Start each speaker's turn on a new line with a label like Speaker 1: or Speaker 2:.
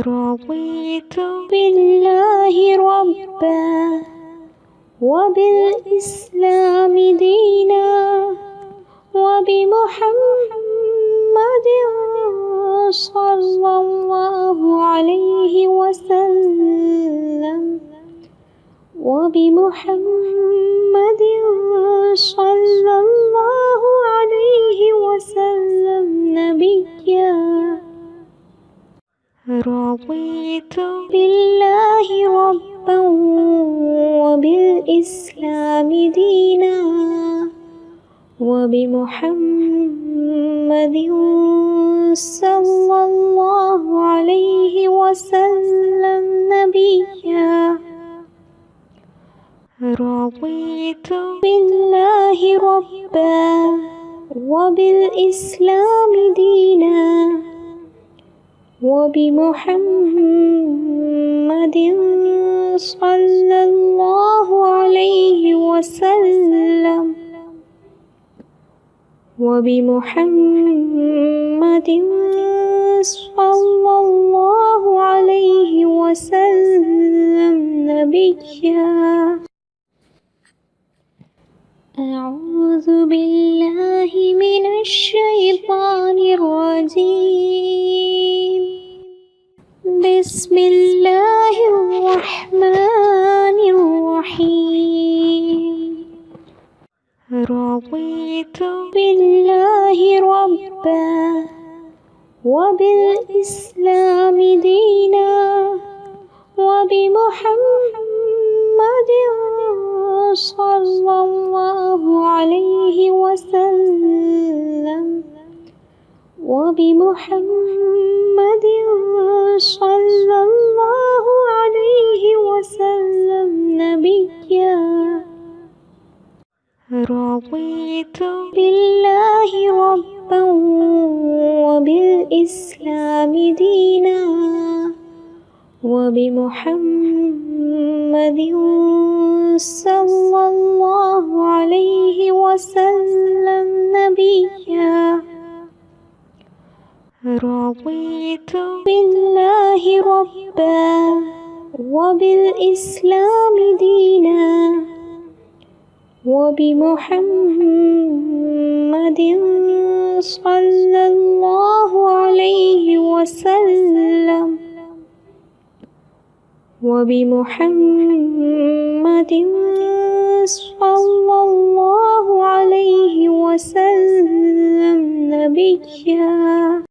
Speaker 1: رضيت بالله ربا وبالإسلام دينا وبمحمد صلى الله عليه وسلم وبمحمد صلى الله عليه وسلم نبيا. رضيت بالله ربا وبالإسلام دينا وبمحمد صلى الله عليه وسلم نبيا. رضيت بالله ربا وبالإسلام دينا وبمحمد صلى الله عليه وسلم وبمحمد صلى الله عليه وسلم نبيا. أعوذ بالله من الشيطان الرجيم. بسم الله الرحمن الرحيم. رضيت بالله ربا وبالإسلام دينا وبمحمد صلى الله عليه وسلم وبمحمد صلى الله عليه وسلم نبيا. رضيت بالله ربا وبالإسلام دينا وبمحمد صلى الله عليه وسلم نبيا. رضيت بالله ربا وبالإسلام دينا وبمحمد صلى الله عليه وسلم وبمحمد صلى الله عليه وسلم نبيا.